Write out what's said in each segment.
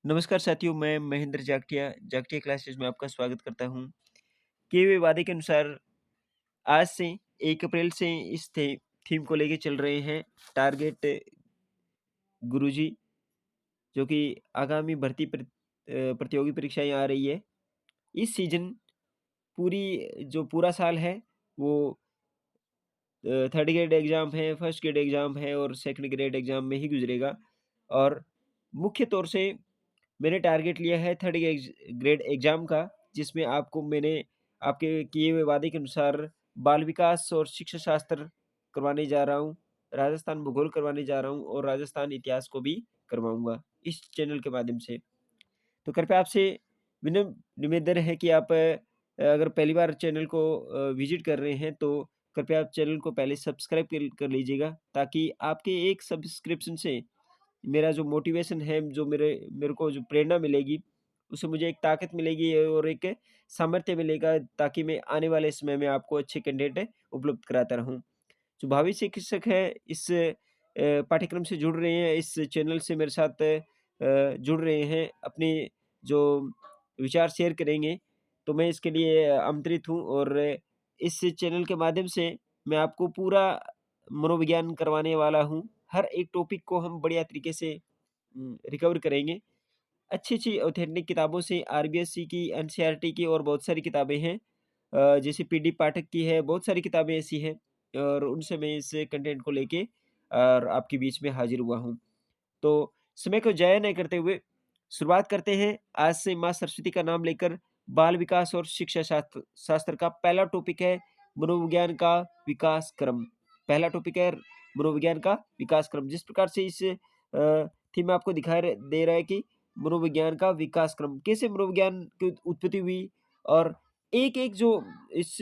नमस्कार साथियों, मैं महेंद्र जागटिया क्लासेस में आपका स्वागत करता हूँ। किए हुए वादे के अनुसार आज से 1 अप्रैल से इस थीम को लेके चल रहे हैं टारगेट गुरुजी, जो कि आगामी प्रतियोगी परीक्षाएँ आ रही है। इस सीज़न जो पूरा साल है वो थर्ड ग्रेड एग्ज़ाम है, फर्स्ट ग्रेड एग्ज़ाम है और सेकंड ग्रेड एग्ज़ाम में ही गुज़रेगा। और मुख्य तौर से मैंने टारगेट लिया है थर्ड ग्रेड एग्ज़ाम का, जिसमें मैंने आपके किए हुए वादे के अनुसार बाल विकास और शिक्षा शास्त्र करवाने जा रहा हूँ, राजस्थान भूगोल करवाने जा रहा हूँ और राजस्थान इतिहास को भी करवाऊँगा इस चैनल के माध्यम से। तो कृपया आपसे विनम्र निवेदन है कि आप अगर पहली बार चैनल को विज़िट कर रहे हैं, तो कृपया आप चैनल को पहले सब्सक्राइब कर कर लीजिएगा, ताकि आपके एक सब्सक्रिप्शन से मेरा जो मोटिवेशन है, जो मेरे को जो प्रेरणा मिलेगी, उससे मुझे एक ताकत मिलेगी और एक सामर्थ्य मिलेगा, ताकि मैं आने वाले समय में आपको अच्छे कंटेंट उपलब्ध कराता रहूँ। जो भावी शिक्षक है, इस पाठ्यक्रम से जुड़ रहे हैं, इस चैनल से मेरे साथ जुड़ रहे हैं, अपने जो विचार शेयर करेंगे, तो मैं इसके लिए आमंत्रित हूँ और इस चैनल के माध्यम से मैं आपको पूरा मनोविज्ञान करवाने वाला हूँ। हर एक टॉपिक को हम बढ़िया तरीके से रिकवर करेंगे। अच्छी-अच्छी ऑथेंटिक किताबों से आरबीएससी की, एनसीईआरटी की और बहुत सारी किताबें हैं। जैसे पीडी पाठक की है, बहुत सारी किताबें ऐसी हैं और उनसे मैं इस कंटेंट को लेके और आपके बीच में हाज़िर हुआ हूँ। तो समय को ज़ाया नहीं करते हुए शुरुआत करते हैं। आज से माँ सरस्वती का नाम लेकर बाल विकास और शिक्षा शास्त्र शास्त्र का पहला टॉपिक है मनोविज्ञान का विकास क्रम। पहला टॉपिक है मनोविज्ञान का विकास क्रम। जिस प्रकार से इस थीम में आपको दिखाई दे रहा है कि मनोविज्ञान का विकास क्रम, कैसे मनोविज्ञान की उत्पत्ति हुई और एक-एक जो इस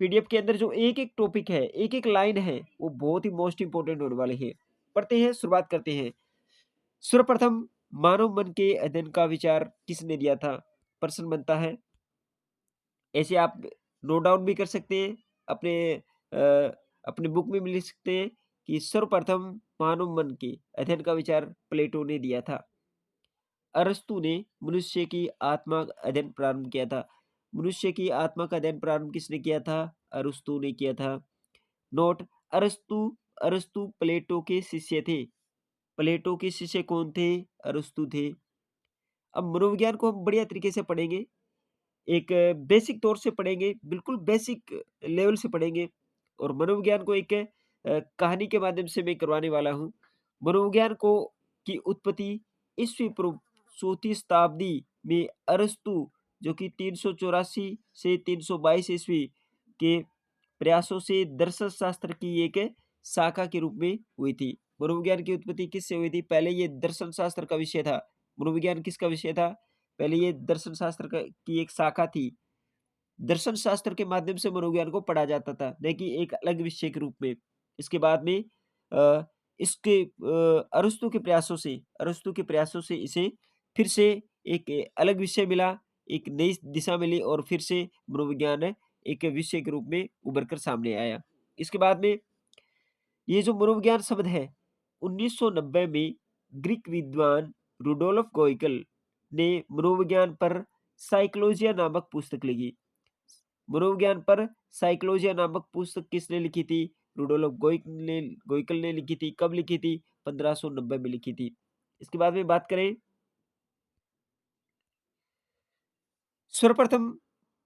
पीडीएफ के अंदर जो एक-एक टॉपिक है, एक-एक लाइन है, वो बहुत ही मोस्ट इम्पोर्टेंट होने वाली है। पढ़ते हैं, शुरुआत करते हैं। सर्वप्रथम मानव मन के अध्ययन का विचार किसने दिया था? प्रश्न बनता है। ऐसे आप नोट डाउन भी कर सकते हैं। अपने बुक में भी लिख सकते हैं कि सर्वप्रथम मानव मन के अध्ययन का विचार प्लेटो ने दिया था। अरस्तु ने मनुष्य की आत्मा का अध्ययन प्रारंभ किया था। मनुष्य की आत्मा का अध्ययन प्रारंभ किसने किया था? अरस्तु ने किया था। नोट: अरस्तु अरस्तु प्लेटो के शिष्य थे। प्लेटो के शिष्य कौन थे? अरस्तु थे। अब मनोविज्ञान को हम बढ़िया तरीके से पढ़ेंगे। एक बेसिक तौर से पढ़ेंगे, बिल्कुल बेसिक लेवल से पढ़ेंगे और मनोविज्ञान को एक कहानी के माध्यम से मैं करवाने वाला हूँ। मनोविज्ञान को की उत्पत्ति ईस्वी पूर्व 4वीं शताब्दी में अरस्तु, जो कि 384 से 322 ईस्वी के प्रयासों से दर्शन शास्त्र की एक शाखा के रूप में हुई थी। मनोविज्ञान की उत्पत्ति किससे हुई थी? पहले ये दर्शन शास्त्र का विषय था। मनोविज्ञान किसका विषय था? पहले ये दर्शन शास्त्र की एक शाखा थी। दर्शन शास्त्र के माध्यम से मनोविज्ञान को पढ़ा जाता था, न कि एक अलग विषय के रूप में। इसके बाद में अरस्तु के प्रयासों से इसे फिर से एक अलग विषय मिला, एक नई दिशा मिली और फिर से मनोविज्ञान एक विषय के रूप में उभर कर सामने आया। इसके बाद में ये जो मनोविज्ञान शब्द है, 1990 में ग्रीक विद्वान रुडोल्फ गोइकल ने मनोविज्ञान पर साइकोलॉजिया नामक पुस्तक लिखी। मनोविज्ञान पर साइकोलॉजिया नामक पुस्तक किसने लिखी थी? रुडोल्फ गोइकल ने लिखी थी। कब लिखी थी? 1590 में लिखी थी। इसके बाद में बात करें सर्वप्रथम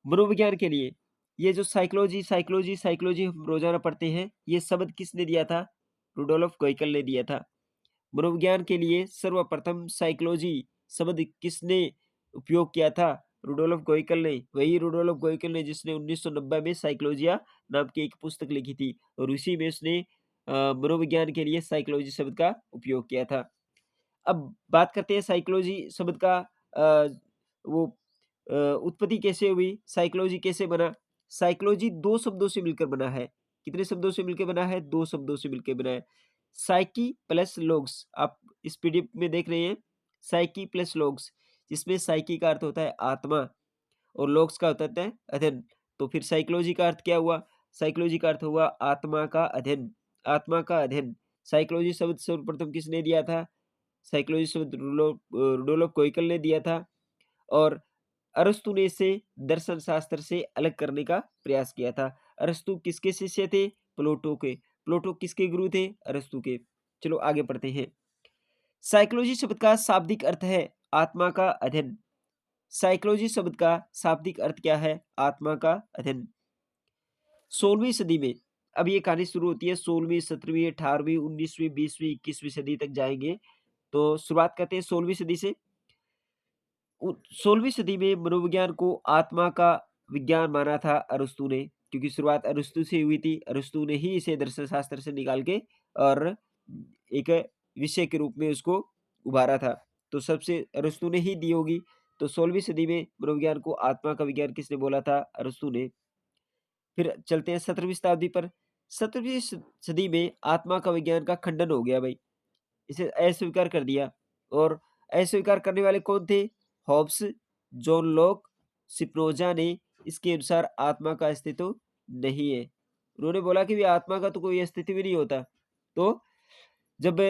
मनोविज्ञान के लिए, ये जो साइकोलॉजी हम रोजाना पढ़ते हैं, ये शब्द किसने दिया था? रुडोल्फ गोइकल ने दिया था। मनोविज्ञान के लिए सर्वप्रथम साइकोलॉजी शब्द किसने उपयोग किया था? रुडोल्फ गोइकल ने। वही रुडोल्फ गोइकल ने जिसने 1990 में साइकोलॉजिया नाम की एक पुस्तक लिखी थी और उसी में उसने मनोविज्ञान के लिए साइकोलॉजी शब्द का उपयोग किया था। अब बात करते हैं साइकोलॉजी शब्द का वो उत्पत्ति कैसे हुई? साइकोलॉजी कैसे बना? साइकोलॉजी 2 शब्दों से मिलकर बना है। कितने शब्दों से मिलकर बना है? 2 शब्दों से मिलकर बना है। साइकी प्लस लोग्स, आप इस पीडीएफ में देख रहे हैं, साइकी प्लस लोग्स, जिसमें साइकी का अर्थ होता है आत्मा और लोग्स का होता है अध्ययन। तो फिर साइकोलॉजी का अर्थ क्या हुआ? साइकोलॉजी का अर्थ हुआ आत्मा का अध्ययन, आत्मा का अध्ययन। साइकोलॉजी शब्द सर्वप्रथम किसने दिया था? साइकोलॉजी शब्द रुडोल्फ कोइकल ने दिया था और अरस्तु ने इसे दर्शन शास्त्र से अलग करने का प्रयास किया था। अरस्तु किसके शिष्य थे? प्लेटो के। प्लेटो किसके गुरु थे? अरस्तु के। चलो आगे पढ़ते हैं। साइकोलॉजी शब्द का शाब्दिक अर्थ है आत्मा का अध्ययन। साइकोलॉजी शब्द का शाब्दिक अर्थ क्या है? आत्मा का अध्ययन। 16वीं सदी में अब ये कहानी शुरू होती है। 16वीं, 17वीं, 18वीं, 19वीं, 20वीं, 21वीं सदी तक जाएंगे। तो शुरुआत करते हैं 16वीं सदी से। 16वीं सदी में मनोविज्ञान को आत्मा का विज्ञान माना था अरस्तु ने, क्योंकि शुरुआत अरस्तु से हुई थी। अरस्तु ने ही इसे दर्शन शास्त्र से निकाल के और एक विषय के रूप में उसको उभारा था। तो सबसे अरस्तु ने ही दी होगी। तो 16वीं सदी में मनोविज्ञान को आत्मा का विज्ञान किसने बोला था? अरस्तु ने। फिर चलते हैं 17वीं शताब्दी पर। 17वीं सदी में आत्मा का विज्ञान का खंडन हो गया भाई। इसे अस्वीकार कर दिया। और अस्वीकार करने वाले कौन थे? हॉब्स, जॉन लॉक, स्पिनोजा ने इसके अनुसार आत्मा का अस्तित्व नहीं है। उन्होंने बोला कि भी आत्मा का तो कोई अस्तित्व ही नहीं होता। तो जब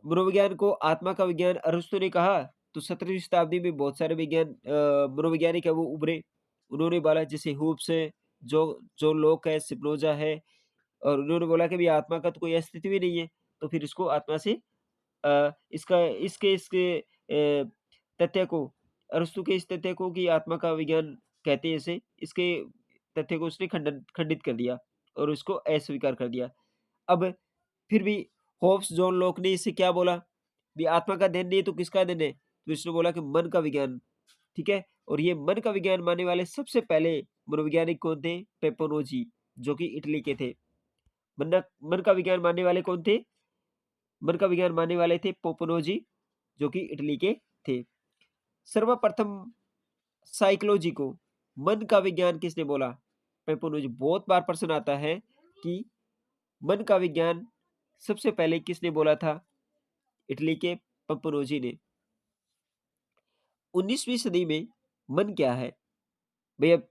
मनोविज्ञान को आत्मा का विज्ञान अरस्तु ने कहा, तो 17वीं शताब्दी में बहुत सारे मनोवैज्ञानिक है वो उभरे। उन्होंने बोला जैसे हुब्स है, जॉन लॉक है, स्पिनोजा है, और उन्होंने बोला कि भी आत्मा का तो कोई अस्तित्व ही नहीं है। तो फिर इसको आत्मा से इसका इसके तथ्य को, अरस्तु के इस तथ्य को कि आत्मा का विज्ञान कहते हैं इसे, इसके तथ्य को उसने खंडित कर दिया और उसको अस्वीकार कर दिया। अब फिर भी होब्स, जॉन लॉक ने इसे क्या बोला? भी आत्मा का अध्ययन नहीं है तो किसका अध्ययन है? तो इसने बोला कि मन का विज्ञान। ठीक है? और ये मन का विज्ञान मानने वाले सबसे पहले मनोवैज्ञानिक कौन थे? पेपेरोजी, जो कि इटली के थे। मन का विज्ञान मानने वाले कौन थे? मन का विज्ञान मानने वाले थे पोपनोजी, जो कि इटली के थे। सर्वप्रथम साइकोलॉजी को मन का विज्ञान किसने बोला? पेपोनोजी। बहुत बार प्रश्न आता है कि मन का विज्ञान सबसे पहले किसने बोला था? इटली के पेपोनोजी ने। 19वीं सदी में मन क्या है? भई अब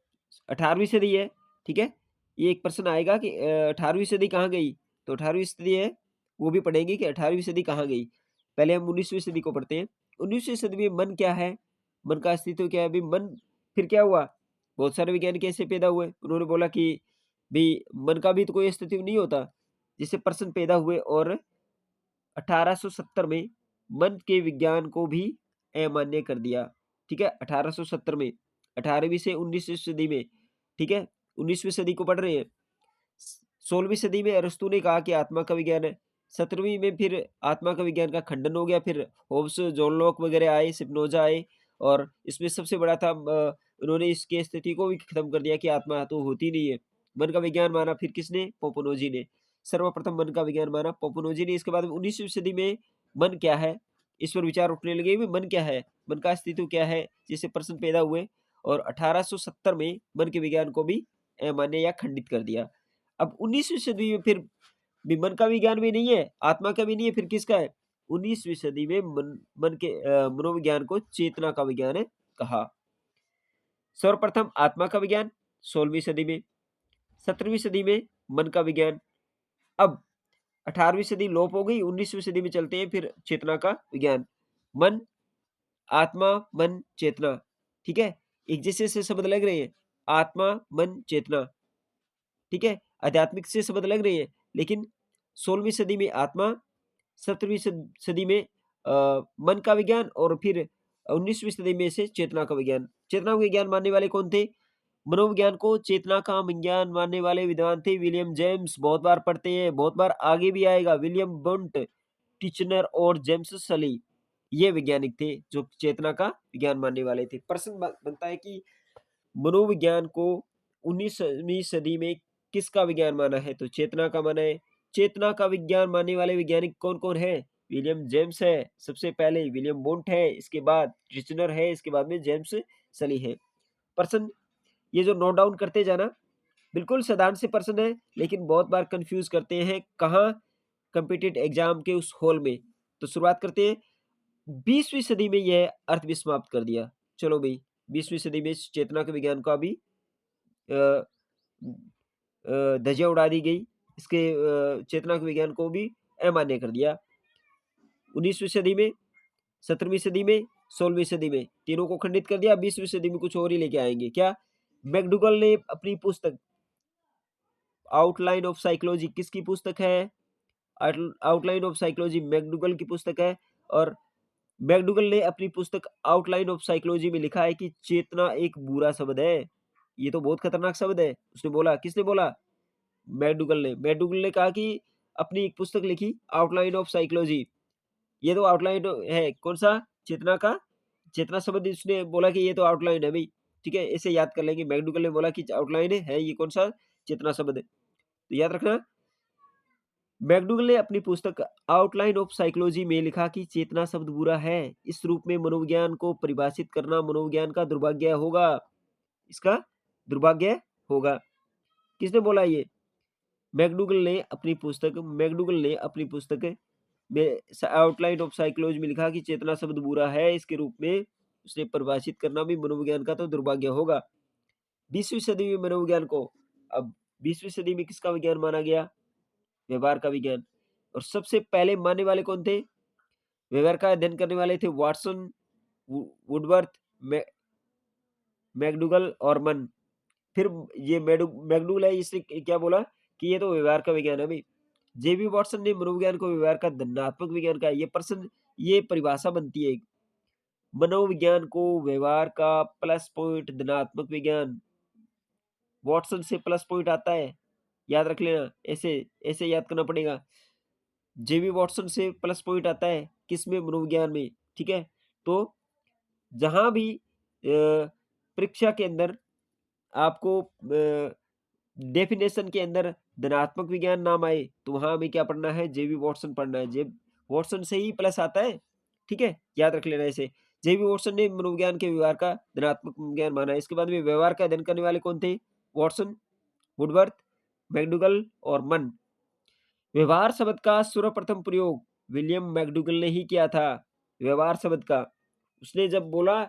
18वीं सदी है, ठीक है? ये एक प्रश्न आएगा कि 18वीं सदी कहाँ गई? तो 18वीं सदी है, वो भी पढ़ेंगे कि 18वीं सदी कहाँ गई। पहले हम 19वीं सदी को पढ़ते हैं। 19वीं सदी में मन क्या है? मन का अस्तित्व क्या है? अभी मन फिर क्या हुआ? बहुत सारे वैज्ञानिक ऐसे पैदा हुए, उन्होंने बोला कि भई मन का भी तो कोई अस्तित्व नहीं होता। जिससे प्रश्न पैदा हुए और 1870 में मन के विज्ञान को भी अमान्य कर दिया। ठीक है? 1870 में, 18वीं से 19वीं सदी में, ठीक है? 19वीं सदी को पढ़ रहे हैं। 16वीं सदी में अरस्तु ने कहा कि आत्मा का विज्ञान है। 17वीं में फिर आत्मा का विज्ञान का खंडन हो गया। फिर होब्स, जॉन लॉक वगैरह आए, स्पिनोजा आए, और इसमें सबसे बड़ा था उन्होंने इसकी स्थिति को भी खत्म कर दिया कि आत्मा तो होती नहीं है। मन का विज्ञान माना फिर किसने? पोपोनोजी ने। सर्वप्रथम मन का विज्ञान माना पोपोनोजी ने। इसके बाद 19वीं सदी में मन क्या है? इस पर विचार उठने लगे भी मन क्या है? मन का अस्तित्व क्या है? जिससे प्रश्न पैदा हुए और 1870 में मन के विज्ञान को भी अमान्य या खंडित कर दिया। अब 19वीं सदी में फिर भी मन का विज्ञान भी नहीं है, आत्मा का भी नहीं है, फिर किसका है? 19वीं सदी में मन के मनोविज्ञान को चेतना का विज्ञान है कहा। सर्वप्रथम आत्मा का विज्ञान 16वीं सदी में, 17वीं सदी में मन का विज्ञान। अब 18वीं सदी लोप हो गई, 19वीं सदी में चलते हैं फिर चेतना का विज्ञान। मन, आत्मा, मन, चेतना, ठीक है? एक जैसे से शब्द लग रहे हैं, आत्मा, मन, चेतना, ठीक है? आध्यात्मिक से शब्द लग रहे हैं, लेकिन 16वीं सदी में आत्मा, 17वीं सदी में मन का विज्ञान, और फिर 19वीं सदी में से चेतना का विज्ञान। चेतना का विज्ञान मानने वाले कौन थे? मनोविज्ञान को चेतना का विज्ञान मानने वाले विद्वान थे विलियम जेम्स। बहुत बार पढ़ते हैं, बहुत बार आगे भी आएगा। विलियम बुंट, टिचनर और जेम्स सली, ये वैज्ञानिक थे जो चेतना का विज्ञान मानने वाले थे। प्रश्न बनता है कि मनोविज्ञान को 19वीं सदी में किसका विज्ञान माना है? तो चेतना का माना है। चेतना का विज्ञान मानने वाले वैज्ञानिक कौन-कौन है? विलियम जेम्स है सबसे पहले, विलियम वुंट है, इसके बाद टिचनर है, इसके बाद में जेम्स सली है। प्रश्न ये जो नोट डाउन करते जाना, बिल्कुल साधारण से प्रश्न है, लेकिन बहुत बार कंफ्यूज करते हैं। कहाँ? कॉम्पिटिटिव एग्जाम के उस हॉल में। तो शुरुआत करते हैं। 20वीं सदी में यह अर्थ भी समाप्त कर दिया। चलो भई, 20वीं सदी में इस चेतना के विज्ञान का भी अ धज्जियाँ उड़ा दी गई। इसके चेतना के विज्ञान को भी अमान्य कर दिया। 19वीं सदी में 17वीं सदी में, 16वीं सदी में, तीनों को खंडित कर दिया। 20वीं सदी में कुछ और ही लेके आएंगे। क्या? मैकडूगल ने अपनी पुस्तक आउटलाइन ऑफ साइकोलॉजी, किसकी पुस्तक है? आउटलाइन ऑफ साइकोलॉजी मैकडूगल की पुस्तक है। और मैकडूगल ने अपनी पुस्तक आउटलाइन ऑफ साइकोलॉजी में लिखा है कि चेतना एक बुरा शब्द है। ये तो बहुत खतरनाक शब्द है। उसने बोला, किसने बोला? मैकडूगल ने। मैकडूगल ने कहा कि अपनी एक पुस्तक लिखी आउटलाइन ऑफ साइकोलॉजी, ये तो आउटलाइन है। कौन सा? चेतना का। चेतना शब्द उसने बोला कि ये तो आउटलाइन है भाई। ठीक है, इसे याद कर लेंगे। मैकडूगल ने बोला कि आउटलाइन है, ये कौन सा? चेतना शब्द है। तो याद रखना, मैकडूगल ने अपनी पुस्तक आउटलाइन ऑफ साइकोलॉजी में लिखा कि चेतना शब्द बुरा है। इस रूप में मनोविज्ञान को परिभाषित करना मनोविज्ञान का दुर्भाग्य होगा। इसका दुर्भाग्य होगा। किसने बोला ये? मैकडूगल ने अपनी पुस्तक में आउटलाइन ऑफ साइकोलॉजी में लिखा कि चेतना शब्द बुरा है। इसके रूप में उसे परिभाषित करना भी मनोविज्ञान का तो दुर्भाग्य होगा। 20वीं सदी में मनोविज्ञान को, अब 20वीं सदी में किसका विज्ञान माना गया? व्यवहार का विज्ञान। और सबसे पहले मानने वाले कौन थे? व्यवहार का अध्ययन करने वाले थे वाटसन, वुडवर्थ, मैकडूगल और मन। फिर ये मैकडूगल है, इसने क्या बोला कि ये तो व्यवहार का विज्ञान है भाई। जेबी वाटसन ने मनोविज्ञान को व्यवहार का धनात्मक विज्ञान का। ये परिभाषा बनती है, मनोविज्ञान को व्यवहार का प्लस पॉइंट धनात्मक विज्ञान। वाटसन से प्लस पॉइंट आता है, याद रख लेना। ऐसे ऐसे याद करना पड़ेगा। जेबी वाटसन से प्लस पॉइंट आता है किसमें? मनोविज्ञान में। ठीक है, तो जहां भी परीक्षा के अंदर आपको डेफिनेशन के अंदर धनात्मक विज्ञान नाम आए, तो वहां हमें क्या पढ़ना है? जेबी वाटसन पढ़ना है। जेब वाटसन से ही प्लस आता है। ठीक है, याद रख लेना इसे। जेबी वाटसन ने मनोविज्ञान के व्यवहार का धनात्मक विज्ञान माना है। इसके बाद में व्यवहार का अध्ययन करने वाले कौन थे? वाटसन, वुडवर्थ, मैकडूगल और मन। व्यवहार शब्द का सर्वप्रथम प्रयोग विलियम मैकडूगल ने ही किया था। व्यवहार शब्द का उसने जब बोला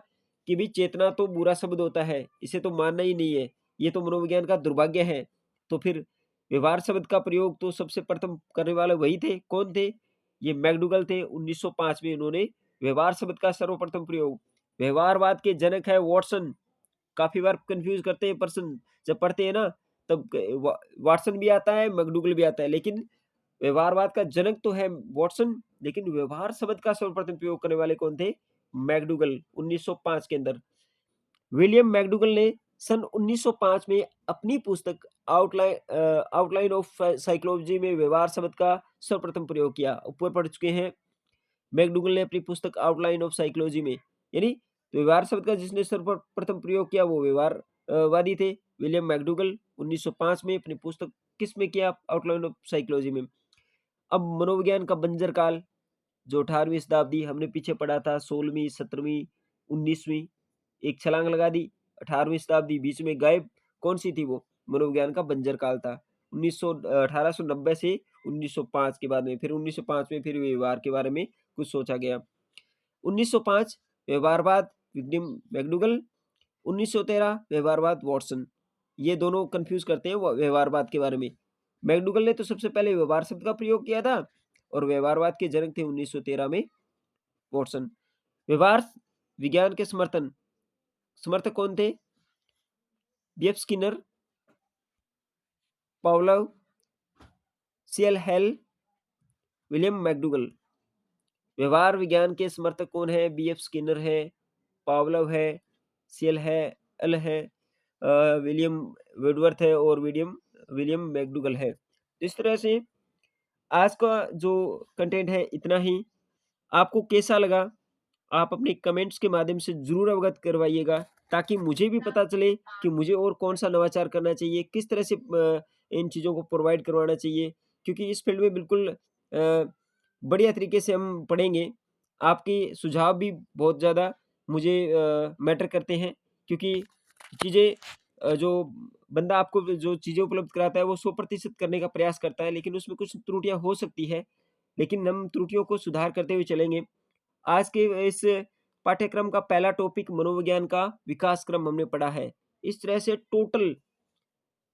कि भी चेतना तो बुरा शब्द होता है, इसे तो मानना ही नहीं है, ये तो मनोविज्ञान का दुर्भाग्य है, तो फिर व्यवहार शब्द का प्रयोग तो सबसे प्रथम करने वाले वही थे। कौन थे? ये मैकडूगल थे। 1905 में उन्होंने व्यवहार शब्द का सर्वप्रथम प्रयोग। व्यवहारवाद के जनक है वाटसन। काफी बार कंफ्यूज करते हैं पर्सन, जब पढ़ते हैं ना, तब वाटसन भी आता है, मैकडूगल भी आता है, लेकिन व्यवहारवाद का जनक तो है वाटसन, लेकिन व्यवहार शब्द का सर्वप्रथम प्रयोग करने वाले कौन थे? मैकडूगल। 1905 के अंदर विलियम मैकडूगल ने सन 1905 में अपनी पुस्तक आउटलाइन ऑफ साइकोलॉजी में व्यवहार शब्द का सर्वप्रथम प्रयोग किया। ऊपर पढ़ चुके हैं। मैकडूगल ने अपनी पुस्तक आउटलाइन ऑफ साइकोलॉजी में, यानी व्यवहार शब्द का जिसने सर्वप्रथम प्रयोग किया वो व्यवहार वादी थे, विलियम मैकडूगल। 1905 में अपनी पुस्तक किस में किया? आउटलाइन ऑफ साइकोलॉजी में। अब मनोविज्ञान का बंजर काल, जो 18वीं शताब्दी हमने पीछे पढ़ा था, 16वीं, 17वीं, 19वीं, एक छलांग लगा दी। 18वीं शताब्दी बीच में गायब। कौन सी थी वो? मनोविज्ञान का बंजर काल था। 1890 से 1905 के बाद में, फिर 1905 में फिर व्यवहार के बारे में कुछ सोचा गया। 1905 व्यवहारवाद विलियम मैकडूगल, 1913 व्यवहारवाद वाटसन। ये दोनों कंफ्यूज करते हैं व्यवहारवाद के बारे में। मैकडूगल ने तो सबसे पहले व्यवहार शब्द का प्रयोग किया था, और व्यवहारवाद के जनक थे 1913 में वाटसन। व्यवहार विज्ञान के समर्थक कौन थे? BF Skinner, Pavlov, CL Hull, William McDougall. व्यवहार विज्ञान के समर्थक कौन है? बीएफ स्किनर है, पावलोव है, सीएल है, एल है, विलियम वुडवर्थ है, और विलियम मैकडूगल है। इस तरह से आज का जो कंटेंट है इतना ही। आपको कैसा लगा? आप अपने कमेंट्स के माध्यम से ज़रूर अवगत करवाइएगा, ताकि मुझे भी पता चले कि मुझे और कौन-सा नवाचार करना चाहिए, किस तरह से इन चीज़ों को प्रोवाइड करवाना चाहिए। क्योंकि इस फील्ड में बिल्कुल बढ़िया तरीके से हम पढ़ेंगे। आपके सुझाव भी बहुत ज़्यादा मुझे मैटर करते हैं, क्योंकि चीज़ें जो बंदा आपको जो चीज़ें उपलब्ध कराता है वो 100% करने का प्रयास करता है, लेकिन उसमें कुछ त्रुटियाँ हो सकती है, लेकिन हम त्रुटियों को सुधार करते हुए चलेंगे। आज के इस पाठ्यक्रम का पहला टॉपिक मनोविज्ञान का विकास क्रम हमने पढ़ा है। इस तरह से टोटल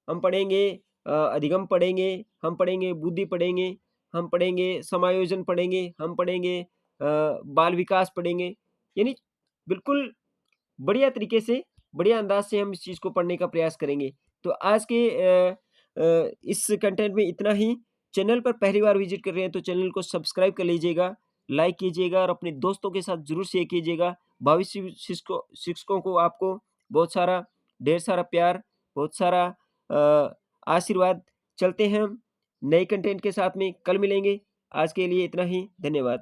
हम पढ़ेंगे, अधिगम पढ़ेंगे, हम पढ़ेंगे बुद्धि पढ़ेंगे, हम पढ़ेंगे समायोजन पढ़ेंगे, हम पढ़ेंगे बाल विकास पढ़ेंगे, यानी बिल्कुल बढ़िया तरीके से, बढ़िया अंदाज़ से हम इस चीज़ को पढ़ने का प्रयास करेंगे। तो आज के इस कंटेंट में इतना ही। चैनल पर पहली बार विज़िट कर रहे हैं तो चैनल को सब्सक्राइब कर लीजिएगा, लाइक कीजिएगा और अपने दोस्तों के साथ ज़रूर शेयर कीजिएगा। भविष्य शिक्षकों को आपको बहुत सारा, ढेर सारा प्यार, बहुत सारा आशीर्वाद। चलते हैं हम नए कंटेंट के साथ में, कल मिलेंगे। आज के लिए इतना ही, धन्यवाद।